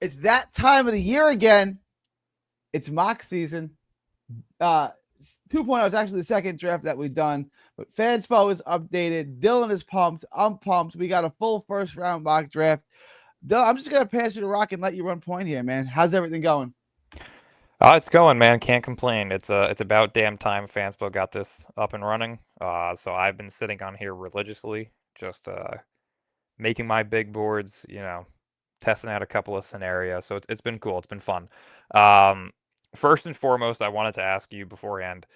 It's that time of the year again. It's mock season. 2.0 is actually the second draft that we've done, but Fanspo is updated. Dylan is pumped. I'm pumped. We got a full first round mock draft. Dylan, I'm just gonna pass you the rock and let you run point here, man. How's everything going? It's going, man. Can't complain. It's about damn time Fanspo got this up and running. So I've been sitting on here religiously, just making my big boards, testing out a couple of scenarios. So it's been cool. It's been fun. Um, First and foremost, I wanted to ask you beforehand,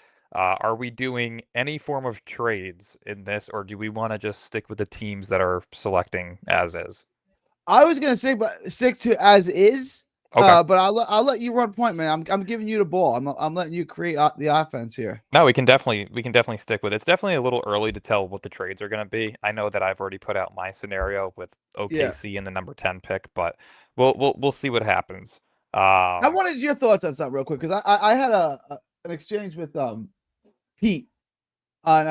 are we doing any form of trades in this, or do we want to just stick with the teams that are selecting as is? I was gonna say, but stick to as is. Okay. But I'll let you run point, man. I'm giving you the ball. I'm letting you create the offense here. No, we can definitely stick with it. It's definitely a little early to tell what the trades are going to be. I know that I've already put out my scenario with Yeah, OKC in the number 10 pick, but we'll see what happens. I Um, wanted your thoughts on something real quick because I had an exchange with Pete on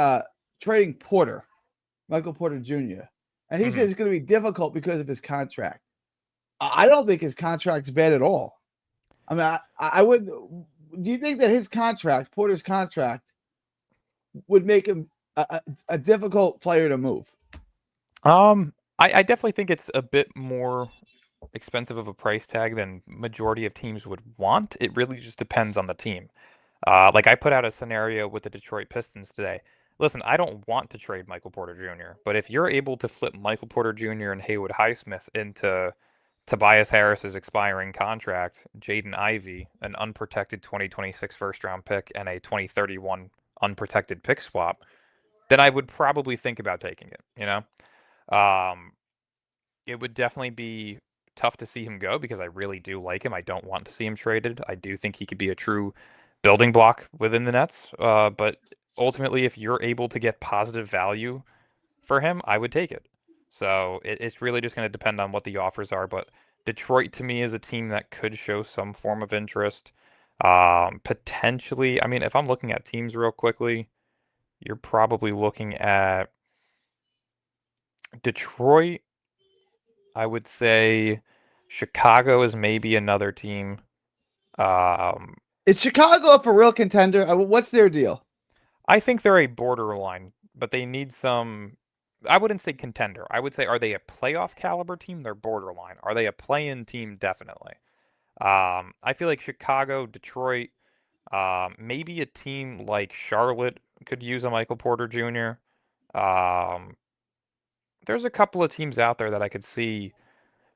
trading Porter, Michael Porter Jr. And he said mhm. it's going to be difficult because of his contract. I don't think his contract's bad at all. I mean, I would. Do you think that his contract, Porter's contract, would make him a difficult player to move? I definitely think it's a bit more expensive of a price tag than majority of teams would want. It really just depends on the team. Like I put out a scenario with the Detroit Pistons today. Listen, I don't want to trade Michael Porter Jr., but if you're able to flip Michael Porter Jr. and Haywood Highsmith into Tobias Harris's expiring contract, Jaden Ivey, an unprotected 2026 first round pick, and a 2031 unprotected pick swap, then I would probably think about taking it. Um, it would definitely be tough to see him go because I really do like him. I don't want to see him traded. I do think he could be a true building block within the Nets. But ultimately, if you're able to get positive value for him, I would take it. So it's really just going to depend on what the offers are. But Detroit to me is a team that could show some form of interest. Potentially, I mean, if I'm looking at teams real quickly, you're probably looking at Detroit. I would say Chicago is maybe another team. Um, Is Chicago up for real contender? What's their deal? I think they're a borderline, but they need some. I wouldn't say contender. I would say, are they a playoff caliber team? They're borderline. Are they a play-in team? Definitely. I feel like Chicago, Detroit, maybe a team like Charlotte could use a Michael Porter Jr. Um, there's a couple of teams out there that I could see.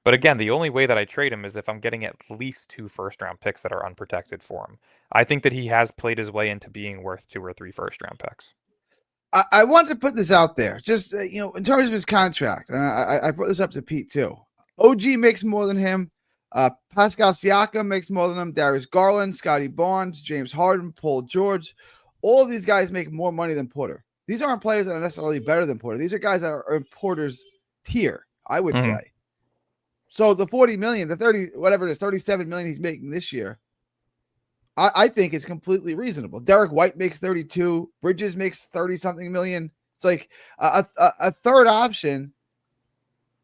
But again, the only way that I trade him is if I'm getting at least two first round picks that are unprotected for him. I think that he has played his way into being worth two or three first round picks. I want to put this out there, just in terms of his contract, and I brought this up to Pete too. OG makes more than him. Pascal Siakam makes more than him. Darius Garland, Scotty Barnes, James Harden, Paul George. All of these guys make more money than Porter. These aren't players that are necessarily better than Porter. These are guys that are in Porter's tier, I would Hmm. say. So the 40 million, the 30, whatever it is, 37 million he's making this year, I think it's completely reasonable. Derek White makes 32. Bridges makes 30 something million. It's like a third option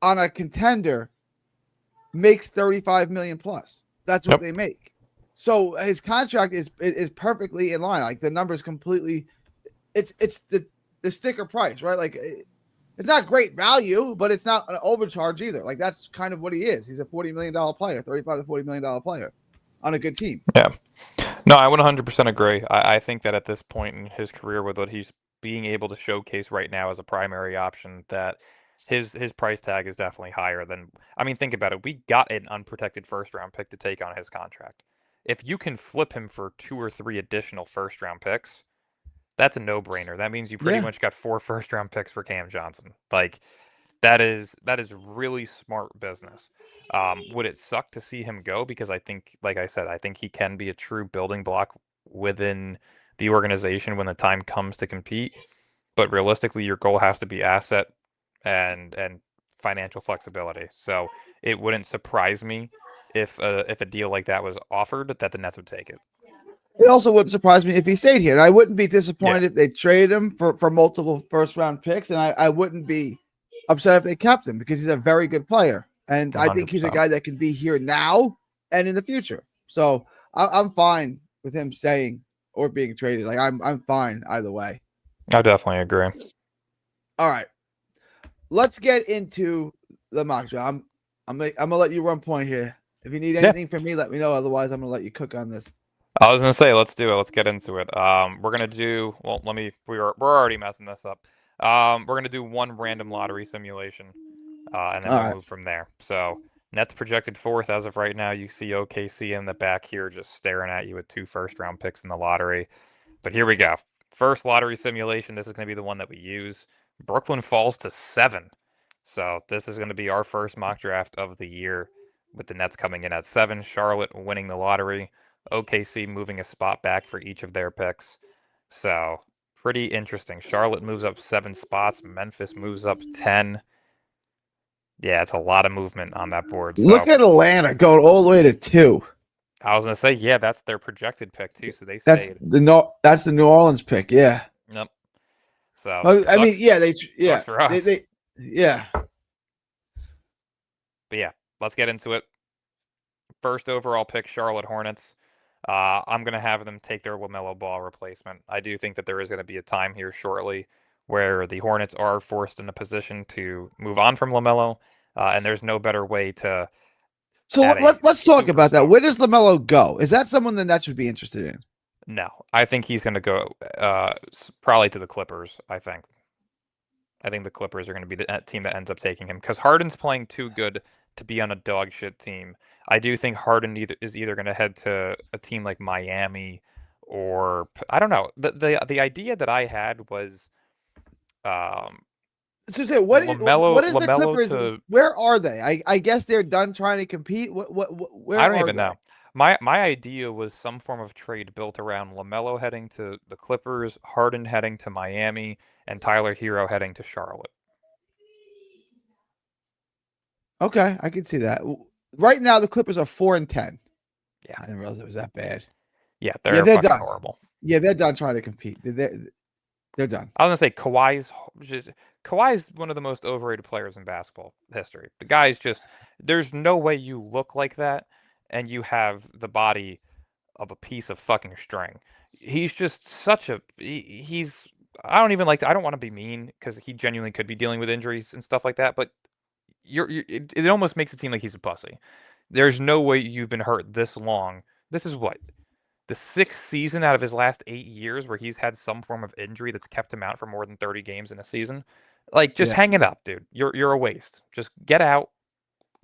on a contender makes 35 million plus. That's what Yep. they make. So his contract is perfectly in line. Like the numbers completely. It's the sticker price, right? Like it's not great value, but it's not an overcharge either. Like that's kind of what he is. He's a $40 million player, 35 to $40 million player on a good team. Yeah. No, I would 100% agree. I think that at this point in his career, with what he's being able to showcase right now as a primary option, that his price tag is definitely higher than. I mean, think about it. We got an unprotected first round pick to take on his contract. If you can flip him for two or three additional first round picks, that's a no-brainer. That means you pretty Yeah. much got four first-round picks for Cam Johnson. Like that is really smart business. Would it suck to see him go? Because I think, like I said, I think he can be a true building block within the organization when the time comes to compete. But realistically, your goal has to be asset and financial flexibility. So it wouldn't surprise me if a deal like that was offered that the Nets would take it. It also wouldn't surprise me if he stayed here. And I wouldn't be Yeah. disappointed if they traded him for multiple first round picks. And I wouldn't be upset if they kept him because he's a very good player. and I think he's a 100%. guy that can be here now and in the future. So I'm fine with him staying or being traded. Like I'm fine either way. I definitely agree. All right, let's get into the mock draft. I'm gonna let you run point here. If you need Yeah. anything from me, let me know. Otherwise, I'm gonna let you cook on this. I was gonna say, let's do it. Let's get into it. We're gonna do. Well, we're already messing this up. We're gonna do one random lottery simulation, and then All we'll right. move from there. So Nets projected fourth as of right now. You see OKC in the back here, just staring at you with 2 first-round picks in the lottery. But here we go. First lottery simulation. This is gonna be the one that we use. Brooklyn falls to 7. So this is gonna be our first mock draft of the year, with the Nets coming in at 7. Charlotte winning the lottery. OKC moving a spot back for each of their picks. So, pretty interesting. Charlotte moves up 7 spots. Memphis moves up 10. Yeah, it's a lot of movement on that board. Look So, at Atlanta going all the way to 2. I was going to say, yeah, that's their projected pick, too. So, they That's stayed. That's the New Orleans pick. Yeah. Yep. So, I mean, sucks. yeah, Sucks for us. Yeah. But yeah, let's get into it. First overall pick, Charlotte Hornets. I'm going to have them take their LaMelo Ball replacement. I do think that there is going to be a time here shortly where the Hornets are forced in a position to move on from LaMelo, and there's no better way to. So add a let's talk about that. superstar. Where does LaMelo go? Is that someone the Nets would be interested in? No, I think he's going to go probably to the Clippers. I think the Clippers are going to be the team that ends up taking him because Harden's playing too good to be on a dog shit team. I do think Harden is either going to head to a team like Miami or I don't know. The idea that I had was So say what is the LaMelo Clippers? to Where are they? I guess they're done trying to compete. Where I don't are even they? know. My idea was some form of trade built around LaMelo heading to the Clippers, Harden heading to Miami, and Tyler Hero heading to Charlotte. Okay, I can see that. Right now, the Clippers are 4-10. Yeah. I didn't realize it was that bad. Yeah, they're fucking done. horrible. Yeah, they're done trying to compete. They're done. I was gonna say Kawhi's one of the most overrated players in basketball history. The guy's just there's no way you look like that and you have the body of a piece of fucking string. He's just such a he's I don't even like to, I don't want to be mean because he genuinely could be dealing with injuries and stuff like that, but it almost makes it seem like he's a pussy. There's no way you've been hurt this long. This is what the 6th season out of his last 8 years where he's had some form of injury that's kept him out for more than 30 games in a season. Like, just Yeah. hang it up, dude. You're a waste. Just get out,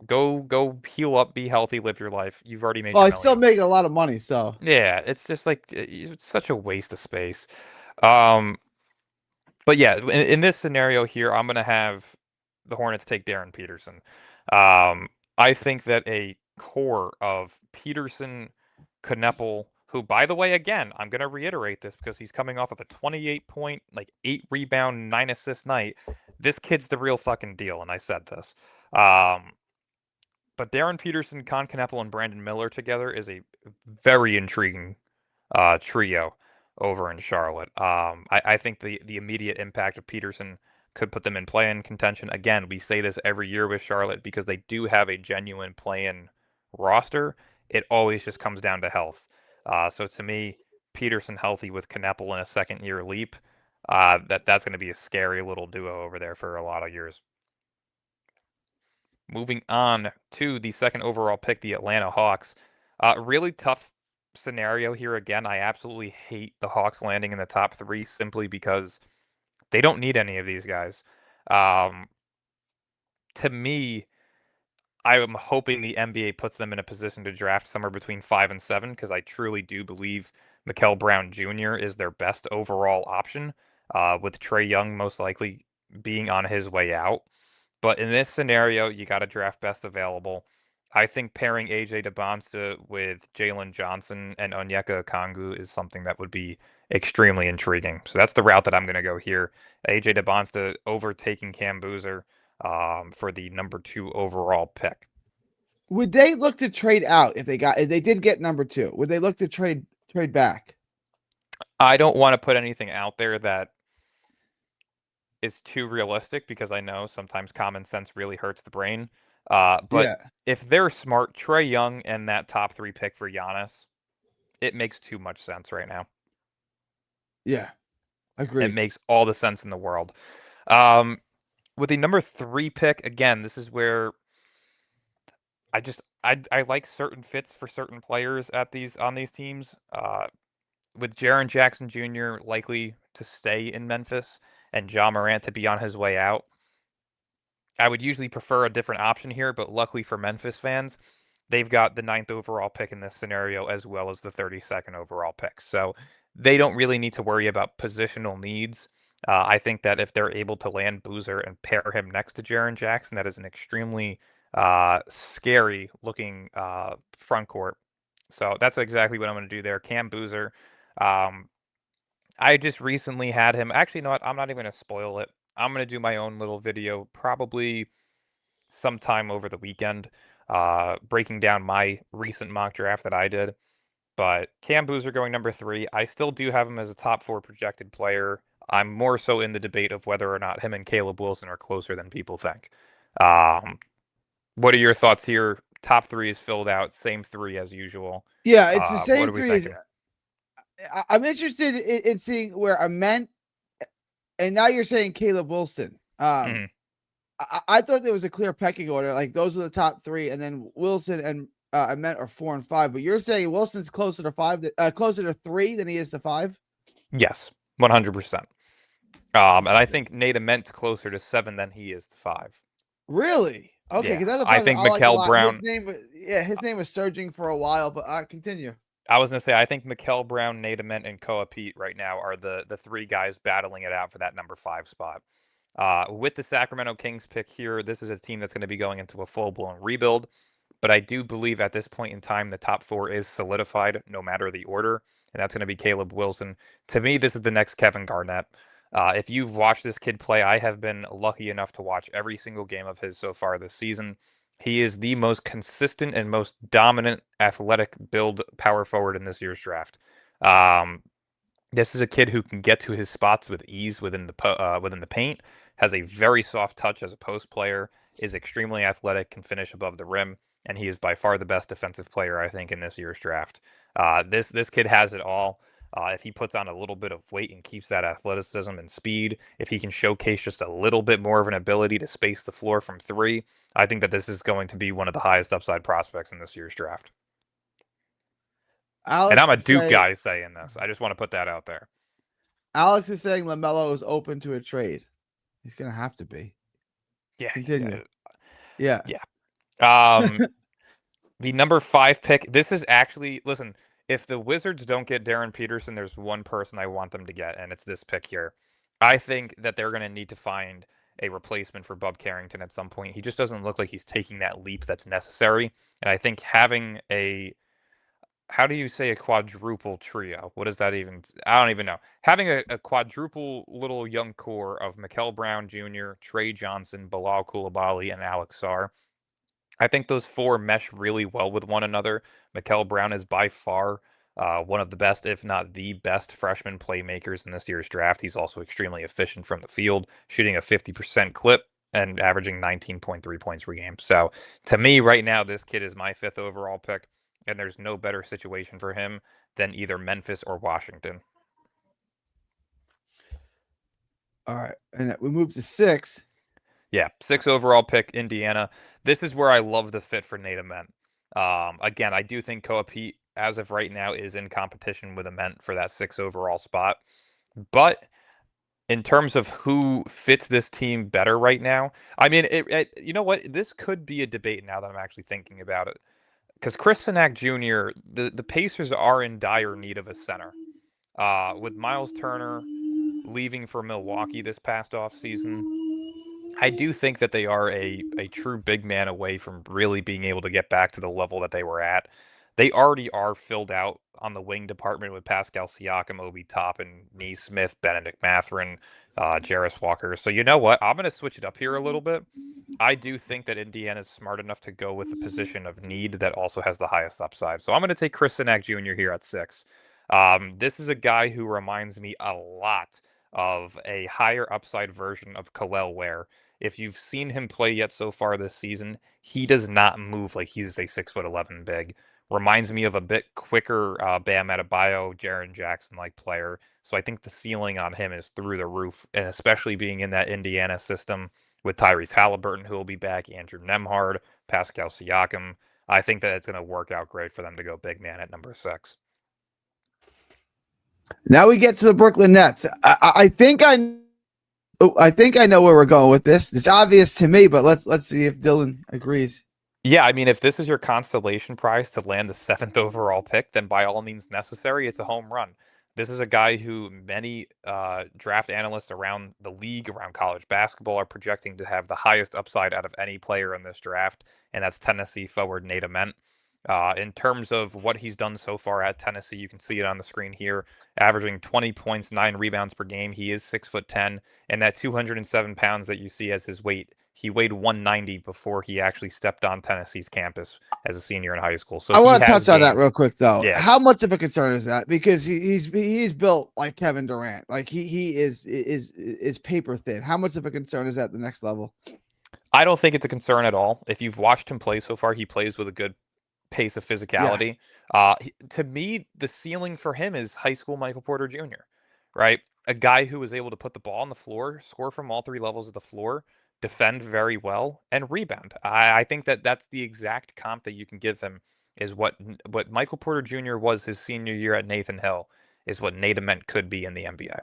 go heal up, be healthy, live your life. You've already made Well, your he's still millions. making a lot of money, so Yeah, it's just like it's such a waste of space. Um, but yeah, in this scenario here, I'm gonna have the Hornets take Darren Peterson. I think that a core of Peterson, Kneppel, who, by the way, again, I'm gonna reiterate this because he's coming off of a 28 point, like 8 rebound, 9 assist night. This kid's the real fucking deal, and I said this. But Darren Peterson, Con Kneppel, and Brandon Miller together is a very intriguing trio over in Charlotte. I think the immediate impact of Peterson could put them in play-in contention. Again, we say this every year with Charlotte because they do have a genuine play-in roster. It always just comes down to health. So to me, Peterson healthy with Kneppel in a second-year leap, that's going to be a scary little duo over there for a lot of years. Moving on to the second overall pick, the Atlanta Hawks. Really tough scenario here again. I absolutely hate the Hawks landing in the top 3 simply because they don't need any of these guys. To me, I am hoping the NBA puts them in a position to draft somewhere between 5 and 7 because I truly do believe Mikel Brown Jr. is their best overall option, with Trae Young most likely being on his way out. But in this scenario, you got to draft best available. I think pairing AJ DeBonsta with Jalen Johnson and Onyeka Okongwu is something that would be extremely intriguing. So that's the route that I'm going to go here. AJ DeBonsta overtaking Cam Boozer for the number 2 overall pick. would they look to trade out if they did get number 2? Would they look to trade back? I don't want to put anything out there that is too realistic because I know sometimes common sense really hurts the brain. But Yeah. if they're smart, Trae Young and that top 3 pick for Giannis, it makes too much sense right now. Yeah. It Agreed. makes all the sense in the world. Um, with the number 3 pick, again, this is where I like certain fits for certain players at these on these teams. With Jaren Jackson Jr. likely to stay in Memphis and Ja Morant to be on his way out, I would usually prefer a different option here, but luckily for Memphis fans, they've got the 9th overall pick in this scenario as well as the 32nd overall pick. So they don't really need to worry about positional needs. I think that if they're able to land Boozer and pair him next to Jaren Jackson, that is an extremely scary looking front court. So that's exactly what I'm going to do there. Cam Boozer. Um, I just recently had him. Actually, you know what? I'm not even going to spoil it. I'm going to do my own little video, probably sometime over the weekend, breaking down my recent mock draft that I did. But Cam Boozer going number 3. I still do have him as a top 4 projected player. I'm more so in the debate of whether or not him and Caleb Wilson are closer than people think. Um, what are your thoughts here? Top 3 is filled out, same 3 as usual. Yeah, it's the What same are we three as thinking? I'm interested in seeing where I meant, and now you're saying Caleb Wilson. Mhm. I thought there was a clear pecking order. Like those are the top 3, and then Wilson and Ament are 4 and 5. But you're saying Wilson's closer to 5, closer to 3 than he is to 5. Yes, 100%. And I think Nate Ament closer to 7 than he is to 5. Really? Okay, Yeah, because that's a I player think I like a Mikel lot. Brown. His name was surging for a while, but continue. I was gonna say I think Mikel Brown, Nate Ament, and Koa Pete right now are the 3 guys battling it out for that number 5 spot. With the Sacramento Kings pick here, this is a team that's going to be going into a full-blown rebuild. But I do believe at this point in time, the top 4 is solidified, no matter the order, and that's going to be Caleb Wilson. To me, this is the next Kevin Garnett. If you've watched this kid play, I have been lucky enough to watch every single game of his so far this season. He is the most consistent and most dominant athletic build power forward in this year's draft. Um, this is a kid who can get to his spots with ease within the paint, has a very soft touch as a post player, is extremely athletic, can finish above the rim, and he is by far the best defensive player I think in this year's draft. This kid has it all. If he puts on a little bit of weight and keeps that athleticism and speed, if he can showcase just a little bit more of an ability to space the floor from 3, I think that this is going to be one of the highest upside prospects in this year's draft. And I'm Alex a is Duke saying guy saying this. I just want to put that out there. Alex is saying LaMelo is open to a trade. He's gonna have to be. Yeah, Continue. Yeah. yeah. Um, the number 5 pick. This is actually listen. If the Wizards don't get Darren Peterson, there's one person I want them to get, and it's this pick here. I think that they're going to need to find a replacement for Bub Carrington at some point. He just doesn't look like he's taking that leap that's necessary. And I think having a how do you say a quadruple trio? What does that even? I don't even know. Having a quadruple little young core of Mikel Brown Jr., Trey Johnson, Bilal Coulibaly, and Alex Sarr. I think those 4 mesh really well with one another. Mikel Brown is by far one of the best, if not the best, freshman playmakers in this year's draft. He's also extremely efficient from the field, shooting a 50% clip and averaging 19.3 points per game. So to me, right now, this kid is my 5th overall pick, and there's no better situation for him than either Memphis or Washington. All right, and we move to 6. Yeah, 6 overall pick, Indiana. This is where I love the fit for Nate Ament. Again, I do think Koa Pete, as of right now, is in competition with Ament for that 6 overall spot. But in terms of who fits this team better right now, I mean, you know what? This could be a debate now that I'm actually thinking about it. Because Chris Sinac Jr., the Pacers are in dire need of a center. With Miles Turner leaving for Milwaukee this past offseason, I do think that they are a true big man away from really being able to get back to the level that they were at. They already are filled out on the wing department with Pascal Siakam, Obi Toppin, Neesmith, Benedict Mathurin, Jarris Walker. So you know what? I'm going to switch it up here a little bit. I do think that Indiana is smart enough to go with the position of need that also has the highest upside. So I'm going to take Chris Sinac Jr. here at 6. This is a guy who reminds me a lot of a higher upside version of Kel'el Ware. if you've seen him play yet so far this season, he does not move like he's a 6'11" big. Reminds me of a bit quicker Bam Adebayo, Jaren Jackson-like player. So I think the ceiling on him is through the roof, and especially being in that Indiana system with Tyrese Halliburton, who will be back, Andrew Nemhard, Pascal Siakam. I think that it's going to work out great for them to go big man at number 6. Now we get to the Brooklyn Nets. I think I know where we're going with this. It's obvious to me, but let's see if Dylan agrees. Yeah, I mean, if this is your constellation prize to land the 7th overall pick, then by all means necessary, it's a home run. This is a guy who many draft analysts around the league, around college basketball, are projecting to have the highest upside out of any player in this draft, and that's Tennessee forward Nate Ament. In terms of what he's done so far at Tennessee, you can see it on the screen here, averaging 20 points, 9 rebounds per game. He is 6'10", and that 207 pounds that you see as his weight, he weighed 190 before he actually stepped on Tennessee's campus as a senior in high school. So I want to touch on that real quick, though. Yeah. How much of a concern is that? Because he's built like Kevin Durant, like he is paper thin. How much of a concern is that at the next level? I don't think it's a concern at all. If you've watched him play so far, he plays with a good pace of physicality. Yeah. To me, the ceiling for him is high school Michael Porter Jr., right? A guy who was able to put the ball on the floor, score from all 3 levels of the floor, defend very well, and rebound. I think that that's the exact comp that you can give him, is what Michael Porter Jr. was his senior year at Nathan Hill, is what Nate Ament could be in the NBA.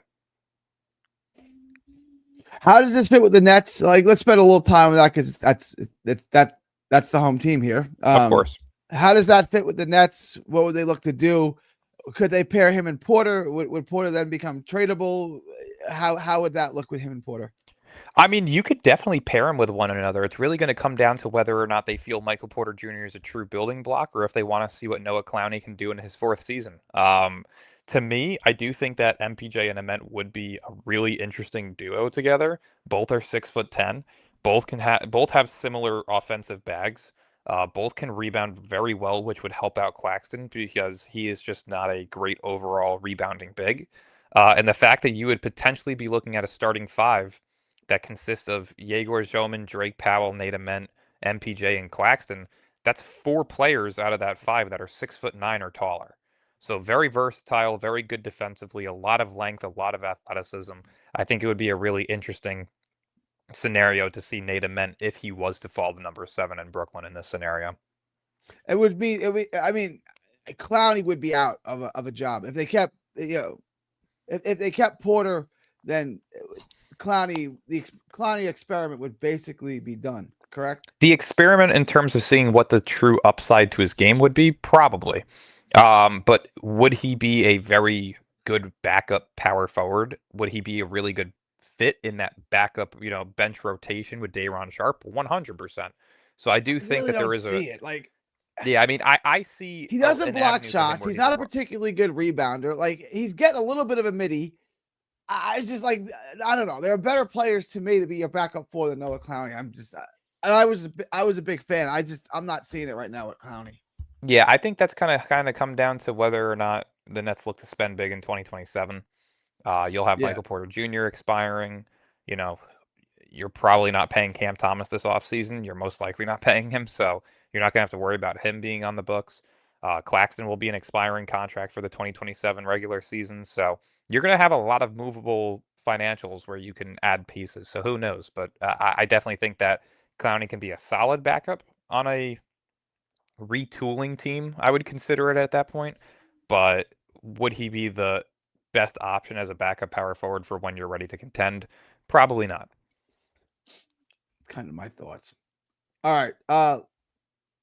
How does this fit with the Nets? Like, let's spend a little time with that, because that's the home team here. Of course. How does that fit with the Nets? What would they look to do? Could they pair him and Porter? Would Porter then become tradable? How would that look with him and Porter? I mean, you could definitely pair them with one another. It's really going to come down to whether or not they feel Michael Porter Jr. is a true building block, or if they want to see what Noah Clowney can do in his 4th season. To me, I do think that MPJ and Ament would be a really interesting duo together. Both are 6'10". Both have similar offensive bags. Both can rebound very well, which would help out Claxton because he is just not a great overall rebounding big. And the fact that you would potentially be looking at a starting 5 that consists of Yegor Zhomon, Drake Powell, Nate Ament, MPJ, and Claxton, that's 4 players out of that 5 that are 6'9" or taller. So very versatile, very good defensively, a lot of length, a lot of athleticism. I think it would be a really interesting scenario to see Nate Ament if he was to fall to number 7 in Brooklyn in this scenario. I mean, Clowney would be out of a job if they kept, if they kept Porter, then the Clowney experiment would basically be done, correct? The experiment in terms of seeing what the true upside to his game would be, probably. But would he be a very good backup power forward? Would he be a really good fit in that backup, bench rotation with Day'Ron Sharpe? 100%. So I do think that there is yeah, I mean, I see he doesn't block shots. He's not a particularly good rebounder. Like, he's getting a little bit of a midi. I just like, I don't know. There are better players to me to be a backup for than Noah Clowney. I was a big fan. I'm not seeing it right now with Clowney. Yeah, I think that's kind of come down to whether or not the Nets look to spend big in 2027. You'll have Michael Porter Jr. expiring. You're probably not paying Cam Thomas this offseason. You're most likely not paying him, so you're not going to have to worry about him being on the books. Claxton will be an expiring contract for the 2027 regular season, so you're going to have a lot of movable financials where you can add pieces. So who knows? But I definitely think that Clowney can be a solid backup on a retooling team. I would consider it at that point. But would he be the best option as a backup power forward for when you're ready to contend? Probably not. Kind of my thoughts. All right.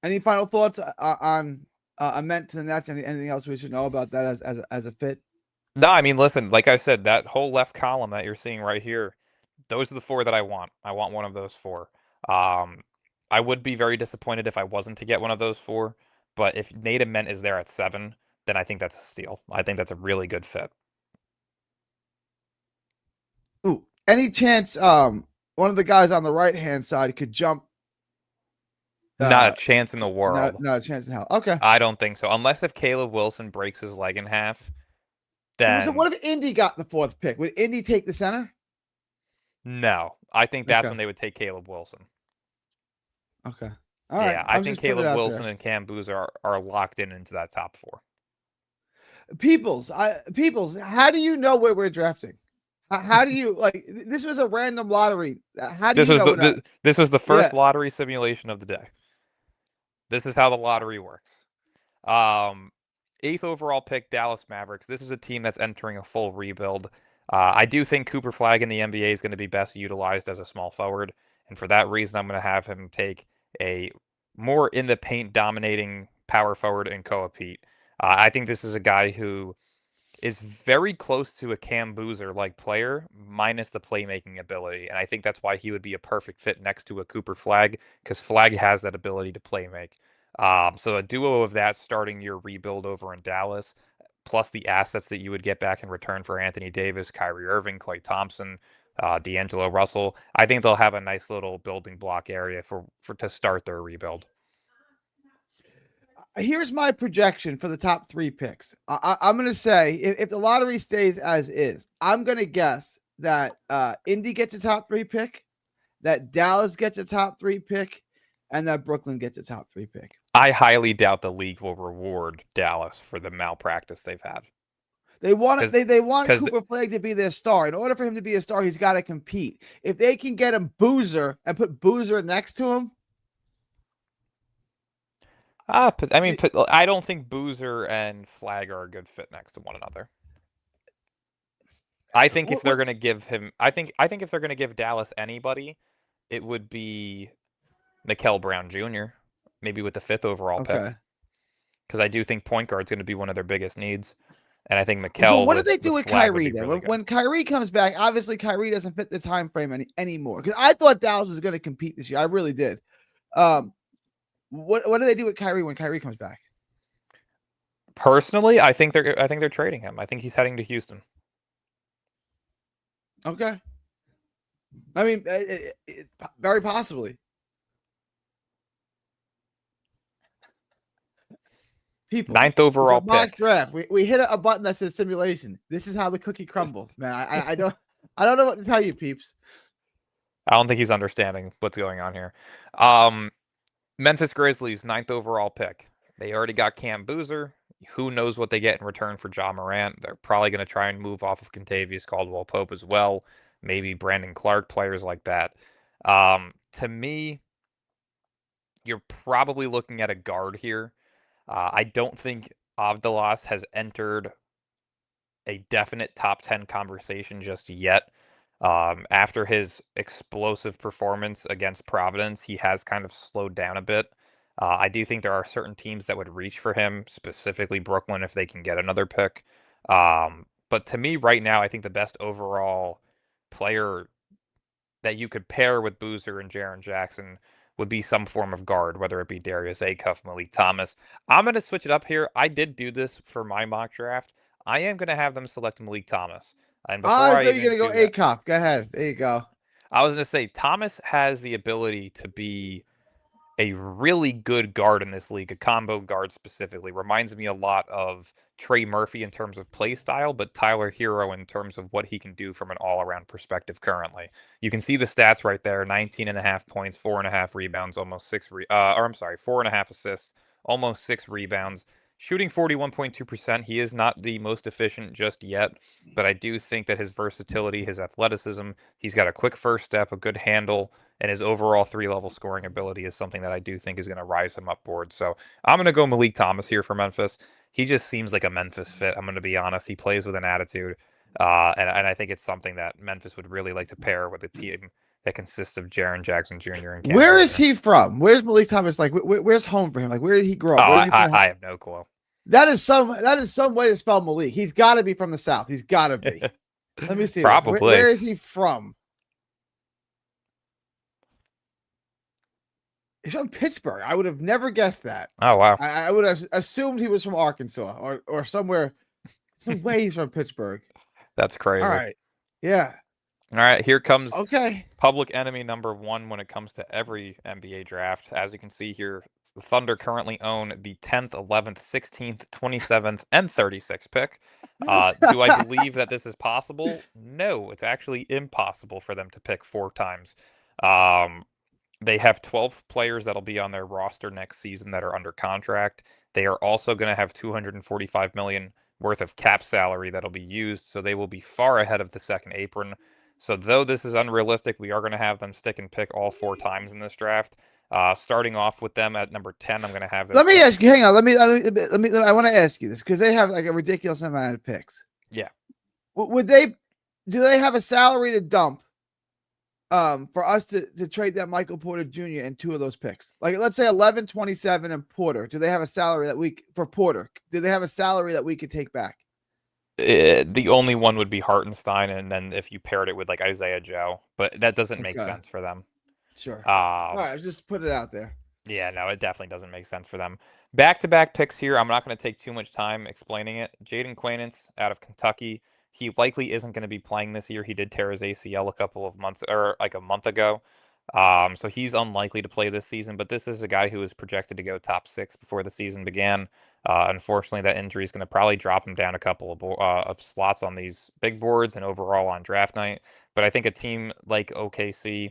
Any final thoughts on Ament to the Nets? Anything else we should know about that as a fit? No, I mean, listen, like I said, that whole left column that you're seeing right here, those are the 4 that I want. I want one of those 4. I would be very disappointed if I wasn't to get one of those 4, but if Nate Ament is there at 7, then I think that's a steal. I think that's a really good fit. Ooh, any chance one of the guys on the right-hand side could jump? Not a chance in the world. Not a chance in hell. Okay. I don't think so. Unless if Caleb Wilson breaks his leg in half, then... So what if Indy got the 4th pick? Would Indy take the center? No, I think that's Okay. when they would take Caleb Wilson. Okay. All right. Yeah, I I was think just putting it Caleb out Wilson there. and Cam Boozer are locked into that top 4. Peoples, how do you know where we're drafting? How do you like? This was a random lottery. How do This you was know we're not? this was the first Yeah. lottery simulation of the day. This is how the lottery works. Um, 8th overall pick, Dallas Mavericks. This is a team that's entering a full rebuild. I do think Cooper Flag in the NBA is going to be best utilized as a small forward, and for that reason, I'm going to have him take a more in the paint dominating power forward in Koa Pete. I think this is a guy who is very close to a Cam Boozer like player, minus the playmaking ability, and I think that's why he would be a perfect fit next to a Cooper Flag because Flag has that ability to play make. So a duo of that starting your rebuild over in Dallas, plus the assets that you would get back in return for Anthony Davis, Kyrie Irving, Klay Thompson, D'Angelo Russell. I think they'll have a nice little building block area for to start their rebuild. Here's my projection for the top 3 picks. I'm going to say if the lottery stays as is, I'm going to guess that Indy gets a top 3 pick, that Dallas gets a top 3 pick, and that Brooklyn gets a top 3 pick. I highly doubt the league will reward Dallas for the malpractice they've had. They want they want 'cause Cooper Flag to be their star. In order for him to be a star, he's got to compete. If they can get him Boozer and put Boozer next to him, I mean, I don't think Boozer and Flag are a good fit next to one another. I think if they're going to give him, I think if they're going to give Dallas anybody, it would be Nickel Brown Jr. Maybe with the 5th overall pick, because I do think point guard is going to be one of their biggest needs, and I think So Nickel what do they do with with Flag would Kyrie be then? really good. When Kyrie comes back, obviously Kyrie doesn't fit the time frame anymore. Because I thought Dallas was going to compete this year. I really did. What do they do with Kyrie when Kyrie comes back? Personally, I think they're trading him. I think he's heading to Houston. Okay. I mean, very possibly. People, 9th overall pick. Draft. We hit a button that says simulation. This is how the cookie crumbles, man. I don't know what to tell you, peeps. I don't think he's understanding what's going on here. Memphis Grizzlies, 9th overall pick. They already got Cam Boozer. Who knows what they get in return for Ja Morant? They're probably going to try and move off of Kentavious Caldwell-Pope as well. Maybe Brandon Clark, players like that. To me, you're probably looking at a guard here. I don't think Avdilas has entered a definite top 10 conversation just yet. After his explosive performance against Providence, he has kind of slowed down a bit. I do think there are certain teams that would reach for him, specifically Brooklyn, if they can get another pick. But to me, right now, I think the best overall player that you could pair with Boozer and Jaren Jackson would be some form of guard, whether it be Darius Acuff, Malik Thomas. I'm going to switch it up here. I did do this for my mock draft. I am going to have them select Malik Thomas. And before I I thought you were even gonna do go that, Acop. Go ahead. There you go. I was going to say Thomas has the ability to be a really good guard in this league, a combo guard specifically. Reminds me a lot of Trey Murphy in terms of play style, but Tyler Hero in terms of what he can do from an all-around perspective currently. You can see the stats right there, 19.5 points, 4.5 rebounds, almost 4.5 assists, almost 6 rebounds. Shooting 41.2%, he is not the most efficient just yet, but I do think that his versatility, his athleticism, he's got a quick first step, a good handle, and his overall 3-level scoring ability is something that I do think is going to rise him up board. So I'm going to go Malik Thomas here for Memphis. He just seems like a Memphis fit. I'm going to be honest. He plays with an attitude, and I think it's something that Memphis would really like to pair with a team that consists of Jaren Jackson Jr. and Cam Where is Boozer. he from? Where's Malik Thomas? Like, where's home for him? Like, where did he grow up? Oh, Where did he play? I have no clue. That is some way to spell Malik. He's got to be from the South. He's got to be. Let me see. Probably. Where is he from? He's from Pittsburgh. I would have never guessed that. Oh, wow. I would have assumed he was from Arkansas or somewhere. Some way he's from Pittsburgh. That's crazy. All right. Yeah. All right, here comes Okay. public enemy number 1 when it comes to every NBA draft. As you can see here, The Thunder currently own the 10th, 11th, 16th, 27th, and 36th pick. Do I believe that this is possible? No, it's actually impossible for them to pick 4 times. They have 12 players that'll be on their roster next season that are under contract. They are also going to have 245 million worth of cap salary that'll be used, so they will be far ahead of the second apron. So though this is unrealistic, we are going to have them stick and pick all 4 times in this draft. Starting off with them at number 10, I'm going to have them. Let me ask you. Hang on. Let me. I want to ask you this because they have like a ridiculous amount of picks. Yeah. Would they? Do they have a salary to dump? For us to trade that Michael Porter Jr. and 2 of those picks, like let's say 11, 27, and Porter. Do they have a salary that we for Porter? Do they have a salary that we could take back? The only one would be Hartenstein, and then if you paired it with like Isaiah Joe, but that doesn't make sense for them. Sure. All right, just put it out there. Yeah, no, it definitely doesn't make sense for them. Back-to-back picks here. I'm not going to take too much time explaining it. Jaden Quainance out of Kentucky. He likely isn't going to be playing this year. He did tear his ACL a couple of months or like a month ago. So he's unlikely to play this season, but this is a guy who was projected to go top 6 before the season began. Unfortunately, that injury is going to probably drop him down a couple of slots on these big boards and overall on draft night. But I think a team like OKC,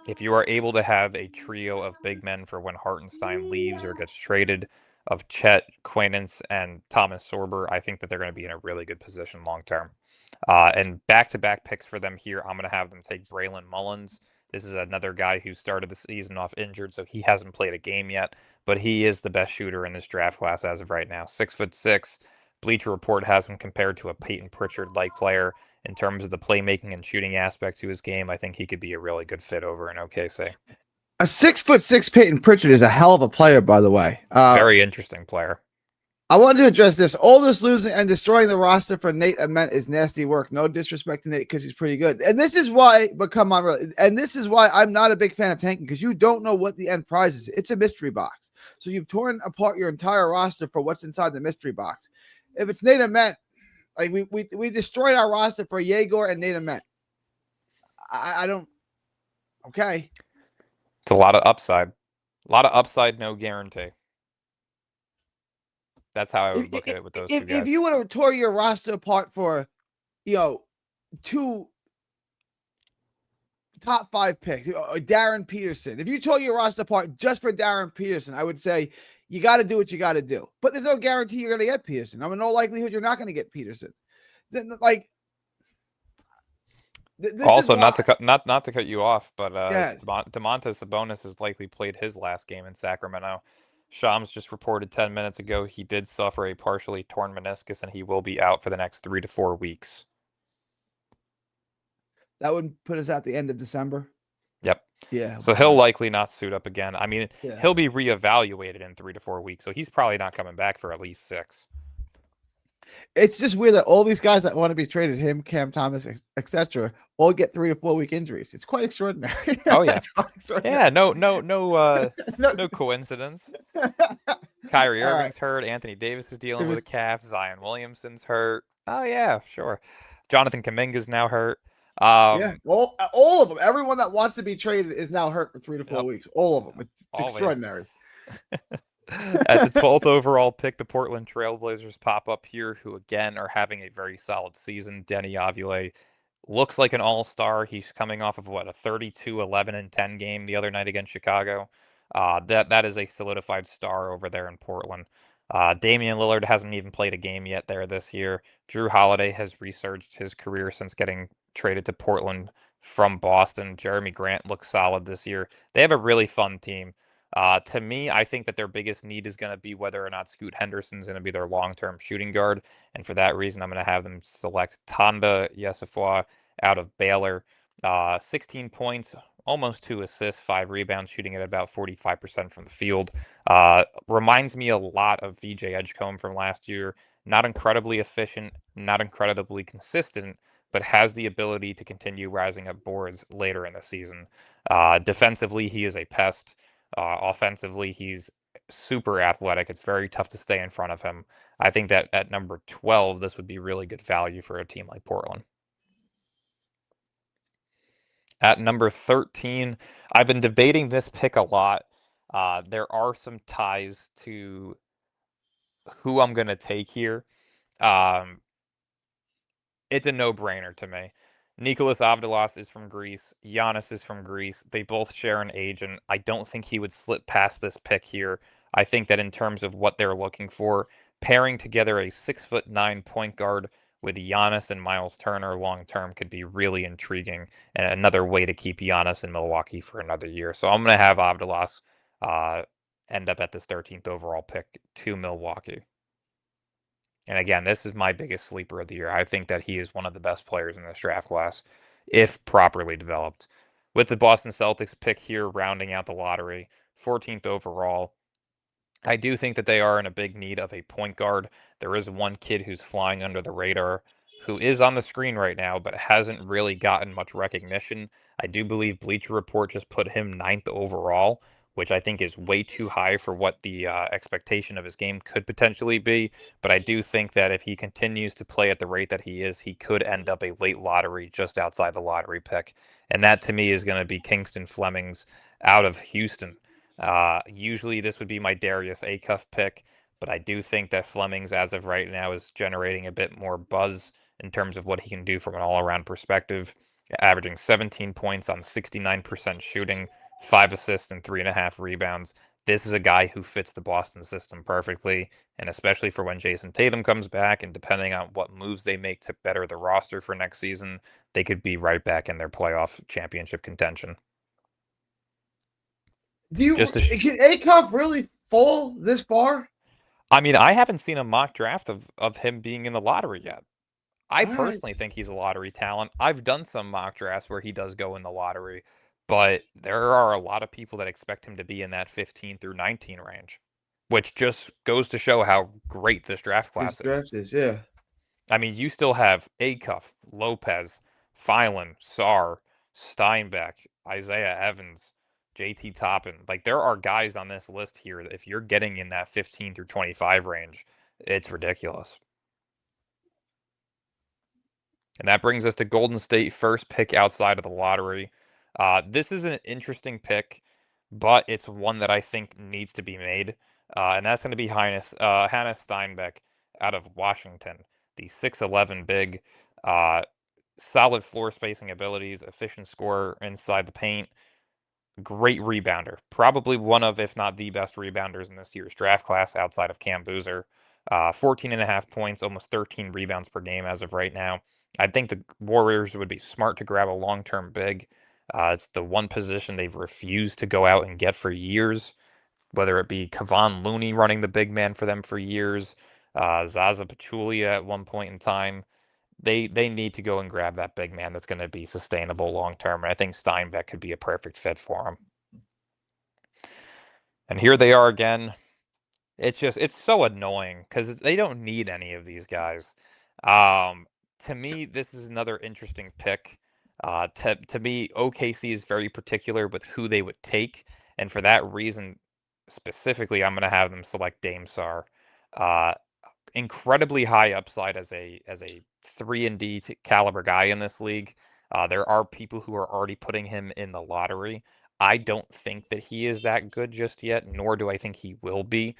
if you are able to have a trio of big men for when Hartenstein leaves or gets traded, of Chet, Quainance, and Thomas Sorber, I think that they're going to be in a really good position long term. And back-to-back picks for them here, I'm going to have them take Braylon Mullins. This is another guy who started the season off injured, so he hasn't played a game yet, but he is the best shooter in this draft class as of right now. 6'6". Bleacher Report has him compared to a Peyton Pritchard-like player in terms of the playmaking and shooting aspect to his game. I think he could be a really good fit over in OKC. A 6'6" Peyton Pritchard is a hell of a player, by the way. Very interesting player. I want to address this. All this losing and destroying the roster for Nate Ament is nasty work. No disrespect to Nate because he's pretty good. And this is why, but come on, really. And this is why I'm not a big fan of tanking because you don't know what the end prize is. It's a mystery box. So you've torn apart your entire roster for what's inside the mystery box. If it's Nate Ament, like we destroyed our roster for Yegor and Nate Ament. I don't. Okay. It's a lot of upside. A lot of upside, no guarantee. That's how I would look at it with those 2 guys. If you would have tore your roster apart for, 2 top 5 picks, Darren Peterson. If you tore your roster apart just for Darren Peterson, I would say you got to do what you got to do. But there's no guarantee you're going to get Peterson. I mean, no likelihood you're not going to get Peterson. Like, also, not to cut you off, but Domantas Sabonis has likely played his last game in Sacramento. Shams just reported 10 minutes ago he did suffer a partially torn meniscus and he will be out for the next 3 to 4 weeks. That would put us at the end of December. Yep. Yeah. So he'll likely not suit up again. I mean, he'll be reevaluated in 3 to 4 weeks, so he's probably not coming back for at least 6. It's just weird that all these guys that want to be traded, him, Cam Thomas, etc., all get 3 to 4 week injuries. It's quite extraordinary. Oh yeah, yeah. No coincidence. Kyrie Irving's hurt. Anthony Davis is dealing with a calf. Zion Williamson's hurt. Oh yeah, sure. Jonathan Kuminga's now hurt. Yeah, all of them. Everyone that wants to be traded is now hurt for 3 to 4 weeks. All of them. It's extraordinary. At the 12th overall pick, the Portland Trailblazers pop up here, who again are having a very solid season. Denny Avile looks like an all-star. He's coming off of a 32, 11, and 10 game the other night against Chicago. That is a solidified star over there in Portland. Damian Lillard hasn't even played a game yet there this year. Drew Holiday has resurged his career since getting traded to Portland from Boston. Jeremy Grant looks solid this year. They have a really fun team. To me, I think that their biggest need is going to be whether or not Scoot Henderson's going to be their long-term shooting guard. And for that reason, I'm going to have them select Tanda Yesafua out of Baylor. 16 points, almost 2 assists, 5 rebounds, shooting at about 45% from the field. Reminds me a lot of VJ Edgecombe from last year. Not incredibly efficient, not incredibly consistent, but has the ability to continue rising up boards later in the season. Defensively, he is a pest. Offensively, he's super athletic. It's very tough to stay in front of him. I think that at number 12, this would be really good value for a team like Portland. At number 13, I've been debating this pick a lot. There are some ties to who I'm going to take here. Um, it's a no-brainer to me. Nicolas Avdilas is from Greece. Giannis is from Greece. They both share an agent. I don't think he would slip past this pick here. I think that in terms of what they're looking for, pairing together a 6'9" point guard with Giannis and Miles Turner long term could be really intriguing and another way to keep Giannis in Milwaukee for another year. So I'm going to have Avdilas uh, end up at this 13th overall pick to Milwaukee. And again, this is my biggest sleeper of the year. I think that he is one of the best players in this draft class, if properly developed. With the Boston Celtics pick here, rounding out the lottery, 14th overall, I do think that they are in a big need of a point guard. There is one kid who's flying under the radar who is on the screen right now, but hasn't really gotten much recognition. I do believe Bleacher Report just put him ninth overall, which I think is way too high for what the expectation of his game could potentially be. But I do think that if he continues to play at the rate that he is, he could end up a late lottery just outside the lottery pick. And that to me is going to be Kingston Flemings out of Houston. Usually this would be my Darius Acuff pick, but I do think that Flemings, as of right now, is generating a bit more buzz in terms of what he can do from an all-around perspective, averaging 17 points on 69% shooting, 5 assists, and 3.5 rebounds. This is a guy who fits the Boston system perfectly, and especially for when Jason Tatum comes back, and depending on what moves they make to better the roster for next season, they could be right back in their playoff championship contention. Do you Just to can Acuff really fall this far? I mean, I haven't seen a mock draft of him being in the lottery yet. I All right. personally think he's a lottery talent. I've done some mock drafts where he does go in the lottery, but there are a lot of people that expect him to be in that 15 through 19 range, which just goes to show how great this draft This class is. draft is, yeah. I mean, you still have Acuff, Lopez, Filan, Sarr, Steinbeck, Isaiah Evans, JT Toppin. Like, there are guys on this list here that if you're getting in that 15 through 25 range, it's ridiculous. And that brings us to Golden State, first pick outside of the lottery. This is an interesting pick, but it's one that I think needs to be made. And that's going to be Hannes Steinbeck out of Washington, the 6'11 big, uh, solid floor spacing abilities, efficient scorer inside the paint, great rebounder. Probably one of, if not the best rebounders in this year's draft class outside of Cam Boozer. 14.5 points, almost 13 rebounds per game as of right now. I think the Warriors would be smart to grab a long-term big. It's the one position they've refused to go out and get for years, whether it be Kevon Looney running the big man for them for years, Zaza Pachulia at one point in time. They need to go and grab that big man that's going to be sustainable long term, and I think Steinbeck could be a perfect fit for him. And here they are again. It's so annoying because they don't need any of these guys. Um, to me, this is another interesting pick. To me, OKC is very particular with who they would take, and for that reason, specifically, I'm going to have them select Dame Sarr. Uh, Incredibly high upside as a 3 and D caliber guy in this league. There are people who are already putting him in the lottery. I don't think that he is that good just yet, nor do I think he will be.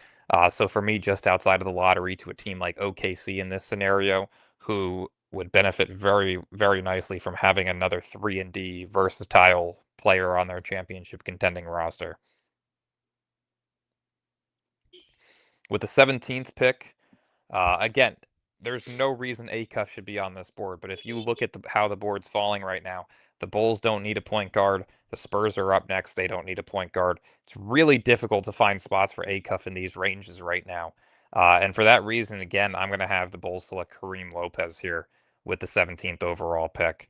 So for me, just outside of the lottery to a team like OKC in this scenario, who would benefit very, very nicely from having another 3 and D versatile player on their championship contending roster. With the 17th pick, again, there's no reason Acuff should be on this board, but if you look at how the board's falling right now, the Bulls don't need a point guard. The Spurs are up next. They don't need a point guard. It's really difficult to find spots for Acuff in these ranges right now. And for that reason, again, I'm going to have the Bulls select Kareem Lopez here with the 17th overall pick.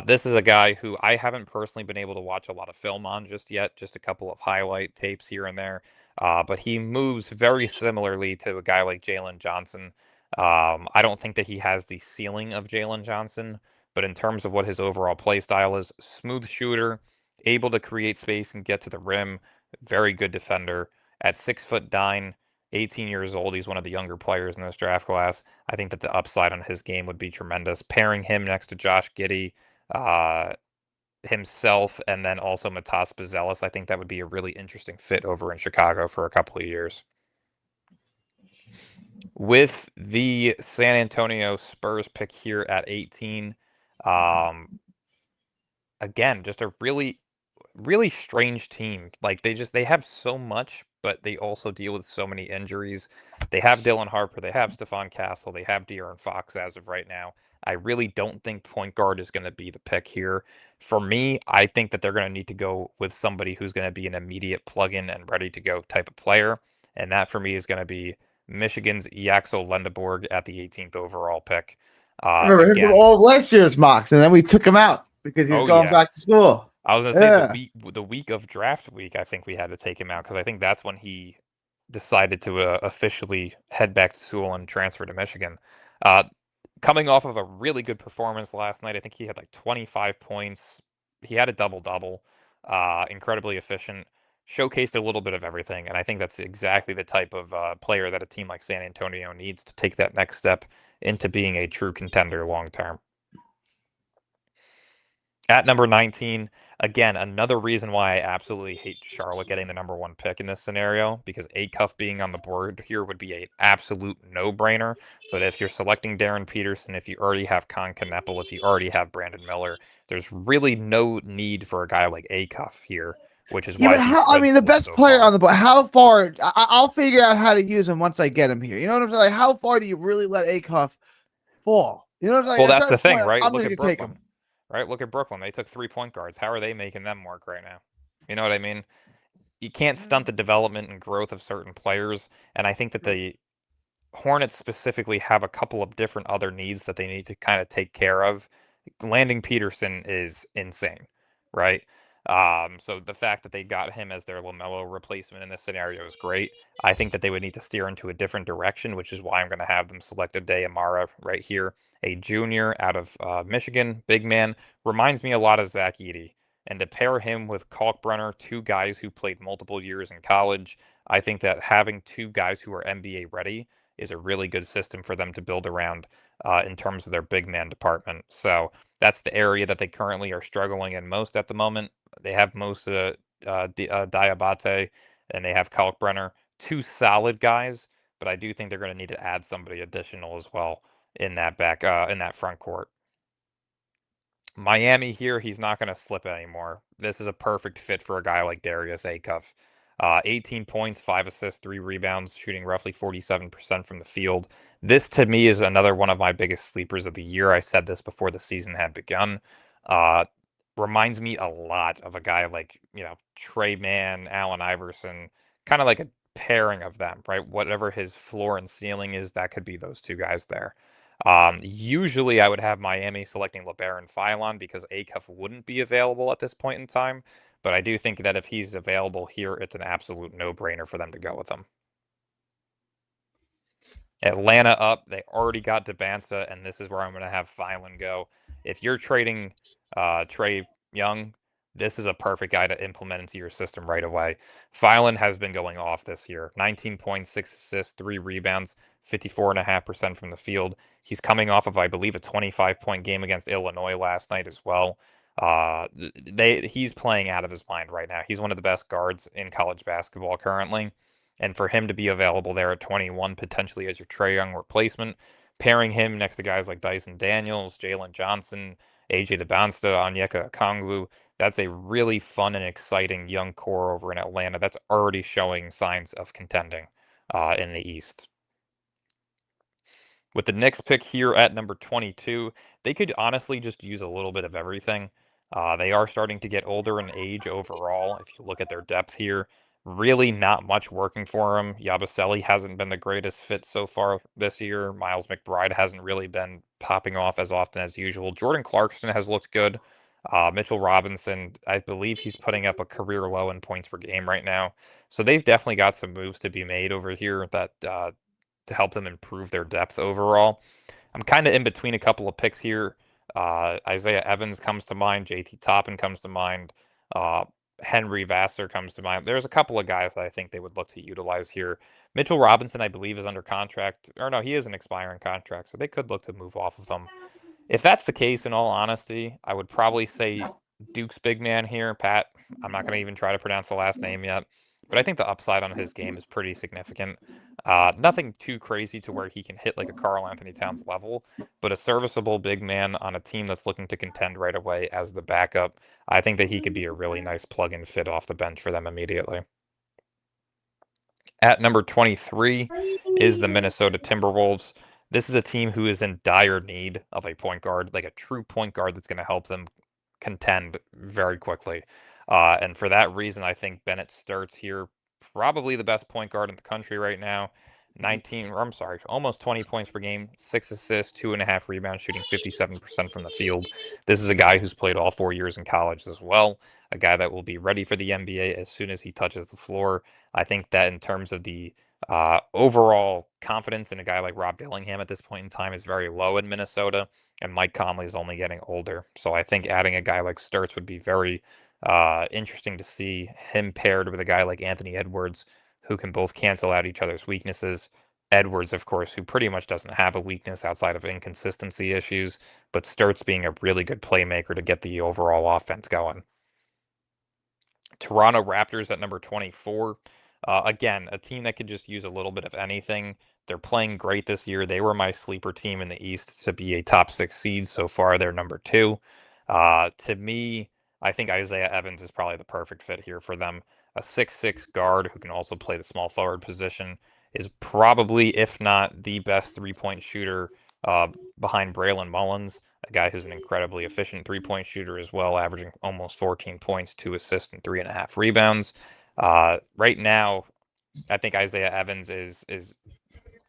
This is a guy who I haven't personally been able to watch a lot of film on just yet, just a couple of highlight tapes here and there. But he moves very similarly to a guy like Jalen Johnson. I don't think that he has the ceiling of Jalen Johnson, but in terms of what his overall play style is, smooth shooter, able to create space and get to the rim, very good defender. At 6'9", 18 years old, he's one of the younger players in this draft class. I think that the upside on his game would be tremendous. Pairing him next to Josh Giddey, uh, himself and then also Matas Buzelis. I think that would be a really interesting fit over in Chicago for a couple of years. With the San Antonio Spurs pick here at 18, um, again, just a really strange team. Like they have so much, but they also deal with so many injuries. They have Dylan Harper, they have Stephon Castle, they have De'Aaron Fox as of right now. I really don't think point guard is going to be the pick here. For me, I think that they're going to need to go with somebody who's going to be an immediate plug-in and ready to go type of player, and that for me is going to be Michigan's Yaxel Lendeborg at the 18th overall pick. I remember him from Again, all of last year's mocks, and then we took him out because he was oh going yeah, back to school. I was gonna say Yeah. the week of draft week, I think we had to take him out because I think that's when he decided to officially head back to school and transfer to Michigan. Uh, Coming off of a really good performance last night, I think he had like 25 points. He had a double double, incredibly efficient, showcased a little bit of everything, and I think that's exactly the type of player that a team like San Antonio needs to take that next step into being a true contender long term. At number 19, again, another reason why I absolutely hate Charlotte getting the number one pick in this scenario, because Acuff being on the board here would be an absolute no-brainer. But if you're selecting Darren Peterson, if you already have Con Kneppel, if you already have Brandon Miller, there's really no need for a guy like Acuff here, which is Yeah, why but he how? I could mean, the slip best so player on far. the board. How far? I'll figure out how to use him once I get him here. You know what I'm saying? Like, how far do you really let Acuff fall? You know what I'm saying? Well, At a that's certain the thing, point, right? I'm Look going at to take Brooklyn, him. right? Look at Brooklyn. They took 3-point guards. How are they making them work right now? You know what I mean? You can't stunt the development and growth of certain players. And I think that the Hornets specifically have a couple of different other needs that they need to kind of take care of. Landing Peterson is insane, right? So the fact that they got him as their LaMelo replacement in this scenario is great. I think that they would need to steer into a different direction, which is why I'm going to have them select a Day Amara right here, a junior out of Michigan, big man, reminds me a lot of Zach Edey. And to pair him with Kalkbrenner, two guys who played multiple years in college, I think that having two guys who are NBA ready is a really good system for them to build around in terms of their big man department. So that's the area that they currently are struggling in most at the moment. They have most Diabate and they have Kalkbrenner, two solid guys, but I do think they're going to need to add somebody additional as well in that in that front court. Miami here, he's not going to slip anymore. This is a perfect fit for a guy like Darius Acuff. 18 points, 5 assists, 3 rebounds, shooting roughly 47% from the field. This, to me, is another one of my biggest sleepers of the year. I said this before the season had begun. Uh, Reminds me a lot of a guy like, Trey Mann, Allen Iverson, kind of like a pairing of them, right? Whatever his floor and ceiling is, that could be those two guys there. Usually I would have Miami selecting LeBaron Philon because Acuff wouldn't be available at this point in time, but I do think that if he's available here, it's an absolute no-brainer for them to go with him. Atlanta up, they already got Debansa, and this is where I'm going to have Philon go. If you're trading Trey Young, this is a perfect guy to implement into your system right away. Philon has been going off this year. 19 points, 6 assists, 3 rebounds, 54.5% from the field. He's coming off of, I believe, a 25-point game against Illinois last night as well. He's playing out of his mind right now. He's one of the best guards in college basketball currently. And for him to be available there at 21, potentially as your Trey Young replacement, pairing him next to guys like Dyson Daniels, Jalen Johnson, AJ DeBansta, Onyeka Okongwu, that's a really fun and exciting young core over in Atlanta that's already showing signs of contending in the East. With the Knicks pick here at number 22, they could honestly just use a little bit of everything. They are starting to get older in age overall. If you look at their depth here, really not much working for them. Yabusele hasn't been the greatest fit so far this year. Miles McBride hasn't really been popping off as often as usual. Jordan Clarkson has looked good. Mitchell Robinson, I believe he's putting up a career low in points per game right now. So they've definitely got some moves to be made over here that to help them improve their depth overall. I'm kind of in between a couple of picks here. Isaiah Evans comes to mind. JT Toppin comes to mind. Uh, Henry Vassar comes to mind. There's a couple of guys that I think they would look to utilize here. Mitchell Robinson, I believe, is under contract. Or no, he is an expiring contract, so they could look to move off of him. If that's the case, in all honesty, I would probably say Duke's big man here, Pat. I'm not going to even try to pronounce the last name yet, but I think the upside on his game is pretty significant. Nothing too crazy to where he can hit like a Karl Anthony Towns level, but a serviceable big man on a team that's looking to contend right away as the backup. I think that he could be a really nice plug-in fit off the bench for them immediately. At number 23 is the Minnesota Timberwolves. This is a team who is in dire need of a point guard, like a true point guard that's going to help them contend very quickly. And for that reason, I think Bennett Sturts here, probably the best point guard in the country right now. 19, or I'm sorry, almost 20 points per game, 6 assists, 2.5 rebounds, shooting 57% from the field. This is a guy who's played all 4 years in college as well, a guy that will be ready for the NBA as soon as he touches the floor. I think that in terms of the overall confidence in a guy like Rob Dillingham at this point in time is very low in Minnesota, and Mike Conley is only getting older. So I think adding a guy like Sturts would be very interesting to see him paired with a guy like Anthony Edwards, who can both cancel out each other's weaknesses. Edwards, of course, who pretty much doesn't have a weakness outside of inconsistency issues, but Sturts being a really good playmaker to get the overall offense going. Toronto Raptors at number 24. Again, a team that could just use a little bit of anything. They're playing great this year. They were my sleeper team in the East to be a top 6 seed. So far, they're number 2. To me, I think Isaiah Evans is probably the perfect fit here for them. A 6'6 guard who can also play the small forward position is probably, if not the best 3-point shooter behind Braylon Mullins, a guy who's an incredibly efficient 3-point shooter as well, averaging almost 14 points, 2 assists, and 3.5 rebounds. Right now, I think Isaiah Evans is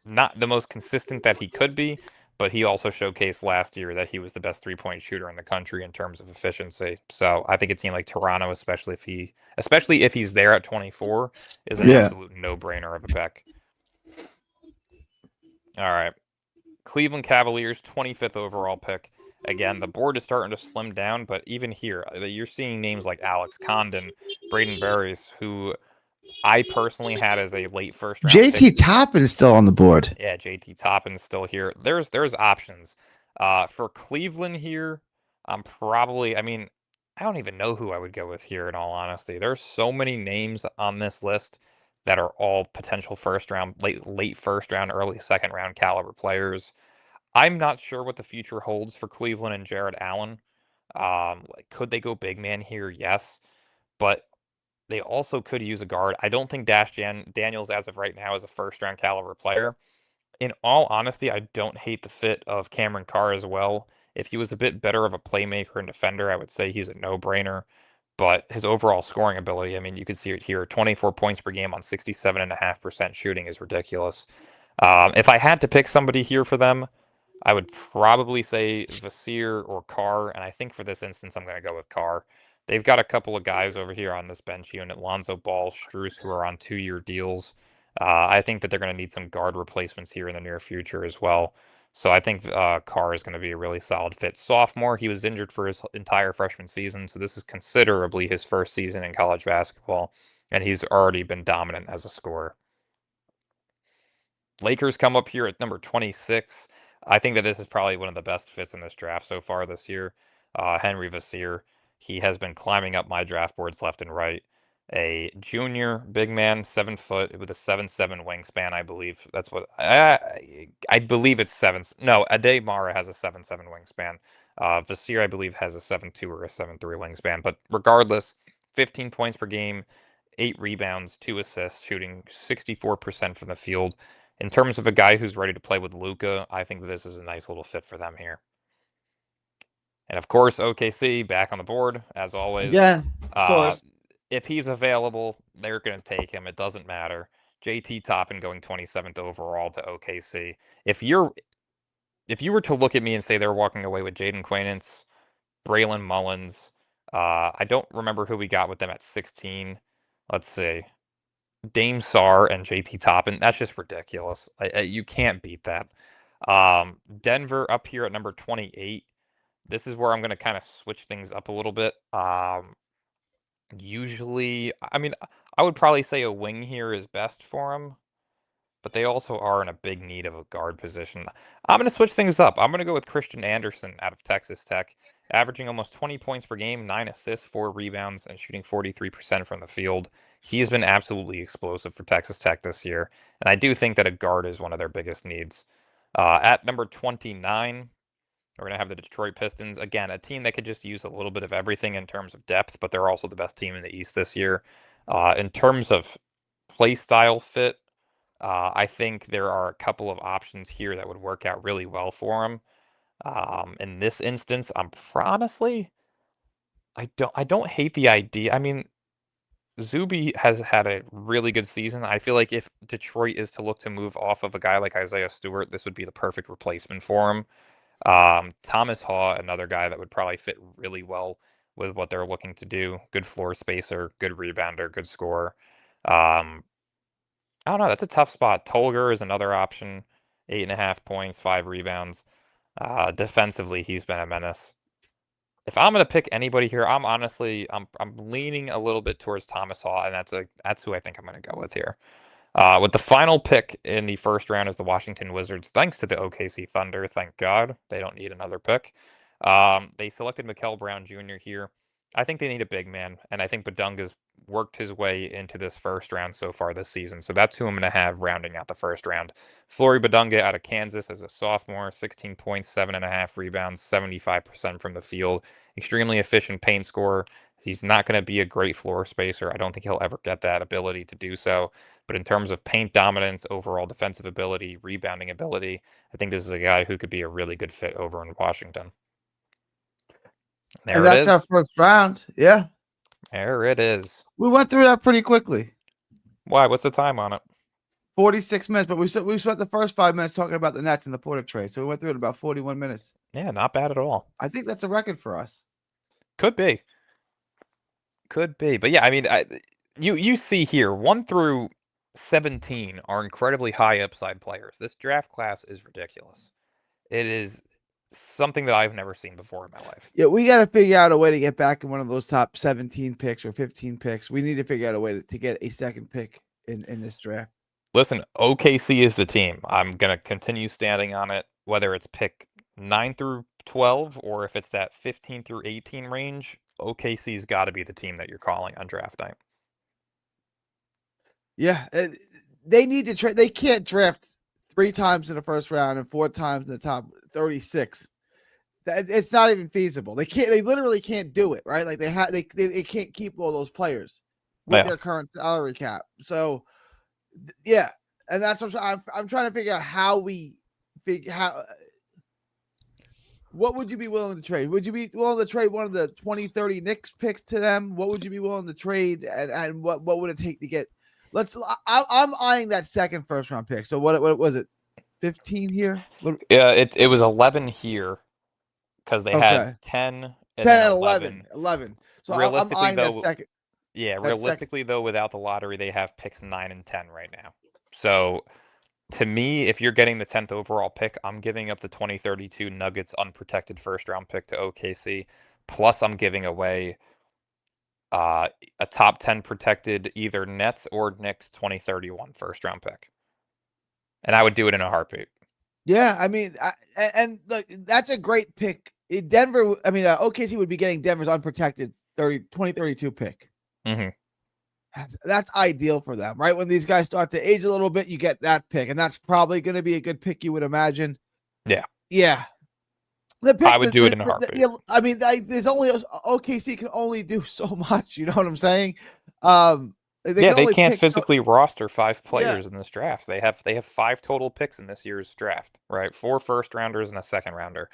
not the most consistent that he could be, but he also showcased last year that he was the best 3-point shooter in the country in terms of efficiency. So I think a team like Toronto, especially if he's there at 24, is an absolute no-brainer of a pick. All right. Cleveland Cavaliers, 25th overall pick. Again, the board is starting to slim down, but even here, you're seeing names like Alex Condon, Braden Berries, who I personally had as a late first round pick. JT Toppin is still on the board. Yeah, JT Toppin's still here. There's options. For Cleveland here, I'm probably, I mean, I don't even know who I would go with here in all honesty. There's so many names on this list that are all potential first round, late first round, early second round caliber players. I'm not sure what the future holds for Cleveland and Jared Allen. Could they go big man here? Yes, but they also could use a guard. I don't think Daniels, as of right now, is a first round caliber player. In all honesty, I don't hate the fit of Cameron Carr as well. If he was a bit better of a playmaker and defender, I would say he's a no-brainer. But his overall scoring ability, I mean, you can see it here. 24 points per game on 67.5% shooting is ridiculous. If I had to pick somebody here for them, I would probably say Vassir or Carr, and I think for this instance, I'm going to go with Carr. They've got a couple of guys over here on this bench unit, Lonzo Ball, Strus, who are on 2-year deals. I think that they're going to need some guard replacements here in the near future as well. So I think Carr is going to be a really solid fit. Sophomore, he was injured for his entire freshman season, so this is considerably his first season in college basketball, and he's already been dominant as a scorer. Lakers come up here at number 26. I think that this is probably one of the best fits in this draft so far this year. Henry Vassir. He has been climbing up my draft boards left and right. A junior big man, 7 foot with a 7'7" wingspan, I believe. That's what I believe it's 7. No, Ade Mara has a 7'7" wingspan. Vassir, I believe, has a 7'2" or a 7'3" wingspan. But regardless, 15 points per game, 8 rebounds, 2 assists, shooting 64% from the field. In terms of a guy who's ready to play with Luka, I think this is a nice little fit for them here. And of course, OKC back on the board as always. Yeah, of course. If he's available, they're going to take him. It doesn't matter. JT Toppin going 27th overall to OKC. If you were to look at me and say they're walking away with Jaden Quainance, Braylon Mullins, I don't remember who we got with them at 16. Let's see. Dame Sarr and JT Toppin. That's just ridiculous. You can't beat that. Denver up here at number 28. This is where I'm going to kind of switch things up a little bit. Usually, I mean, I would probably say a wing here is best for them, but they also are in a big need of a guard position. I'm going to switch things up. I'm going to go with Christian Anderson out of Texas Tech, averaging almost 20 points per game, 9 assists, 4 rebounds, and shooting 43% from the field. He has been absolutely explosive for Texas Tech this year, and I do think that a guard is one of their biggest needs. At number 29, we're going to have the Detroit Pistons. Again, a team that could just use a little bit of everything in terms of depth, but they're also the best team in the East this year. In terms of play style fit, I think there are a couple of options here that would work out really well for them. In this instance, honestly, I don't hate the idea. I mean, Zuby has had a really good season. I feel like if Detroit is to look to move off of a guy like Isaiah Stewart, this would be the perfect replacement for him. Thomas Haw, another guy that would probably fit really well with what they're looking to do. Good floor spacer, good rebounder, good scorer. Um, I don't know. That's a tough spot. Tolger is another option. 8.5 points, 5 rebounds. Defensively, he's been a menace. If I'm gonna pick anybody here, I'm leaning a little bit towards Thomas Haw, and that's who I think I'm gonna go with here. With the final pick in the first round is the Washington Wizards. Thanks to the OKC Thunder, thank God. They don't need another pick. They selected Mikal Brown Jr. here. I think they need a big man, and I think Badunga's worked his way into this first round so far this season. So that's who I'm going to have rounding out the first round. Flory Badunga out of Kansas as a sophomore, 16 points, 7.5 rebounds, 75% from the field. Extremely efficient paint scorer. He's not going to be a great floor spacer. I don't think he'll ever get that ability to do so. But in terms of paint dominance, overall defensive ability, rebounding ability, I think this is a guy who could be a really good fit over in Washington. There And it that's our is. first round. Yeah. There it is. We went through that pretty quickly. Why? What's the time on it? 46 minutes, but we spent the first 5 minutes talking about the Nets and the Porter trade. So we went through it in about 41 minutes. Yeah, not bad at all. I think that's a record for us. Could be. Could be. But yeah, I mean, you see here, 1 through 17 are incredibly high upside players. This draft class is ridiculous. It is something that I've never seen before in my life. Yeah, we got to figure out a way to get back in one of those top 17 picks or 15 picks. We need to figure out a way to get a second pick in this draft. Listen, OKC is the team. I'm going to continue standing on it, whether it's pick 9 through 12 or if it's that 15 through 18 range. OKC's got to be the team that you're calling on draft night. Yeah, they need to trade. They can't draft 3 times in the first round and 4 times in the top 36. It's not even feasible. They can't. They literally can't do it. Right? Like they can't keep all those players with their current salary cap. So, yeah, and that's what I'm trying to figure out how we figure how. What would you be willing to trade? Would you be willing to trade one of the 2030 Knicks picks to them? What would you be willing to trade, and what would it take to get? I'm eyeing that second first round pick. So what was it? 15 here? Yeah, it was 11 here because they had 10 and 10 then and 11. So I'm eyeing though, that second. Yeah, realistically though, without the lottery, they have picks 9 and 10 right now. So to me, if you're getting the 10th overall pick, I'm giving up the 2032 Nuggets unprotected first round pick to OKC. Plus, I'm giving away a top 10 protected either Nets or Knicks 2031 first round pick. And I would do it in a heartbeat. Yeah, I mean, and look, that's a great pick. Denver, I mean, OKC would be getting Denver's unprotected 2032 pick. Mm-hmm. That's ideal for them, right? When these guys start to age a little bit, you get that pick, and that's probably going to be a good pick, you would imagine. Yeah. Yeah. I would do it in a heartbeat. I mean, there's only OKC can only do so much. You know what I'm saying? They can't physically roster 5 players in this draft. They have 5 total picks in this year's draft, right? 4 first rounders and a second rounder.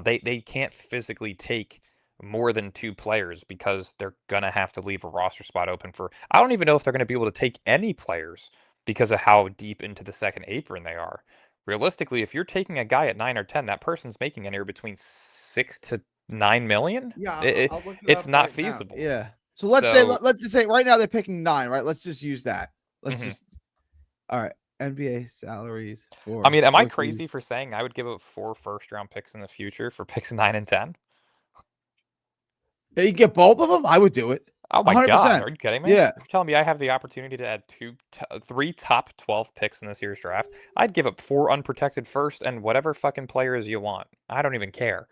They can't physically take more than 2 players because they're gonna have to leave a roster spot open for. I don't even know if they're gonna be able to take any players because of how deep into the second apron they are. Realistically, if you're taking a guy at 9 or 10, that person's making anywhere between 6 to 9 million. Yeah, it's not feasible. Now. Yeah. So let's just say right now they're picking 9, right? Let's just use that. Just all right. NBA salaries for. I mean, am I crazy for saying I would give up 4 first round picks in the future for picks 9 and 10? You get both of them? I would do it. Oh my 100%. God, are you kidding me? Yeah. You're telling me I have the opportunity to add 3 top 12 picks in this year's draft? I'd give up 4 unprotected first and whatever fucking players you want. I don't even care.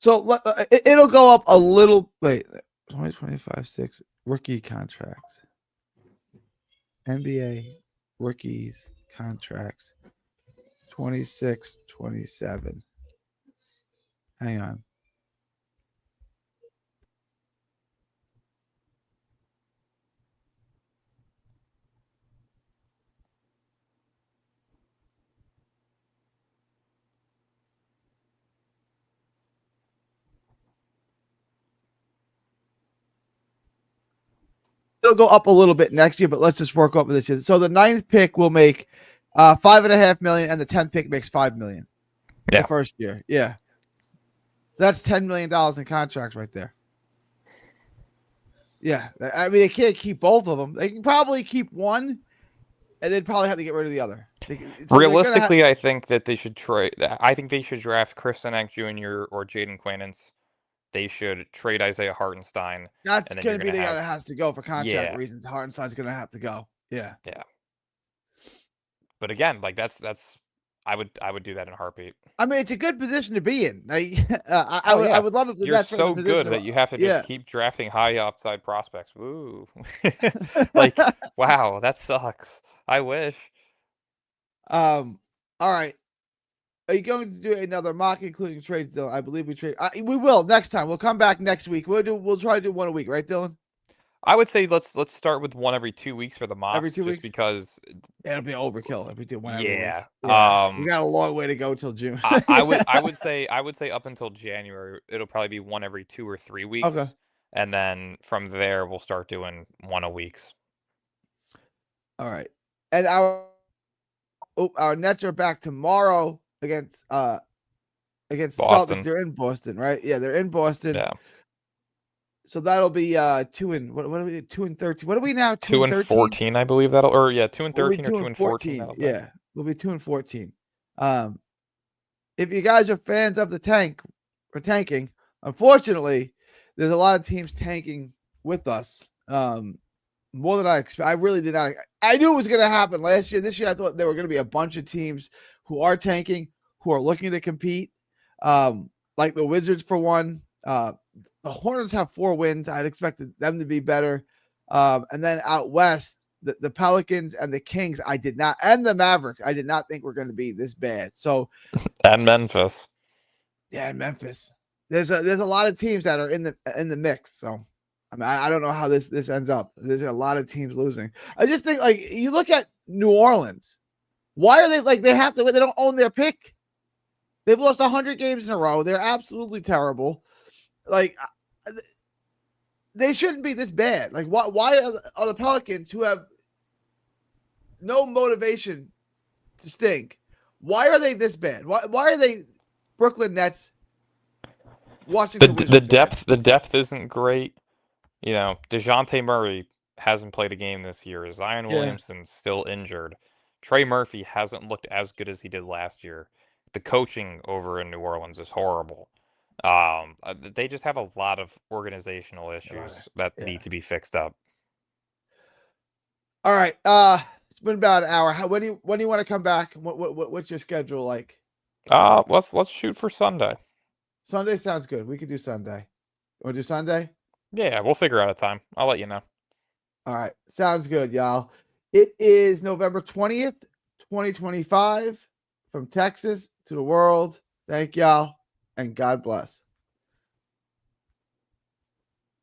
So it'll go up a little. Wait, 2025 6 rookie contracts. NBA rookies contracts 26, 27. Hang on. It'll go up a little bit next year, but let's just work over this year. So the 9th pick will make $5.5 million, and the 10th pick makes $5 million. Yeah. The first year. Yeah. So that's $10 million in contracts right there. Yeah. I mean, they can't keep both of them. They can probably keep one, and they'd probably have to get rid of the other. Realistically, I think that they should trade. I think they should draft Kristen Eck Jr. or Jaden Quainance. They should trade Isaiah Hartenstein. That's going to be the guy that has to go for contract Yeah. reasons. Hartenstein's going to have to go. Yeah. Yeah. But again, like that's I would do that in a heartbeat. I mean, it's a good position to be in. I would love it. If You're that's so good that you have to just keep drafting high upside prospects. Woo. Like, wow, that sucks. I wish. All right. Are you going to do another mock, including trades, Dylan? I believe we trade. We will next time. We'll come back next week. We'll try to do one a week, right, Dylan? I would say let's start with one every 2 weeks for the mocks. Every 2 weeks, because it'll be overkill if we do one every week. Yeah. We got a long way to go till June. I would say up until January, it'll probably be one every 2 or 3 weeks. Okay. And then from there, we'll start doing one a weeks. All right. And our Nets are back tomorrow against Boston. Celtics. They're in Boston, right? Yeah, they're in Boston. Yeah. So that'll be 2 and what are we 2 and 13? What are we now? 2 and 14, I believe that'll 2 and 13 or 2 and 14. Yeah, we'll be 2 and 14. If you guys are fans of the tank or tanking, unfortunately, there's a lot of teams tanking with us. More than I expect. I really did not. I knew it was going to happen last year. This year, I thought there were going to be a bunch of teams who are tanking, who are looking to compete. Like the Wizards for one. The Hornets have 4 wins. I'd expected them to be better. And then out west, the Pelicans and the Kings, and the Mavericks, I did not think were going to be this bad. So, and Memphis. Yeah, and Memphis. There's a lot of teams that are in the mix. So, I mean, I don't know how this ends up. There's a lot of teams losing. I just think, like, you look at New Orleans. Why are they like they don't own their pick? They've lost 100 games in a row. They're absolutely terrible. Like, they shouldn't be this bad. Like, why are the Pelicans, who have no motivation to stink, why are they this bad? Why are they Brooklyn Nets? Washington the depth isn't great. You know, DeJounte Murray hasn't played a game this year. Zion Williamson's still injured. Trey Murphy hasn't looked as good as he did last year. The coaching over in New Orleans is horrible. They just have a lot of organizational issues that need to be fixed up. All right. It's been about an hour. When do you want to come back? What's your schedule like? Let's shoot for Sunday. Sunday sounds good. We could do Sunday. Want to do Sunday? Yeah, we'll figure out a time. I'll let you know. All right. Sounds good, y'all. It is November 20th, 2025. From Texas to the world. Thank y'all, and God bless.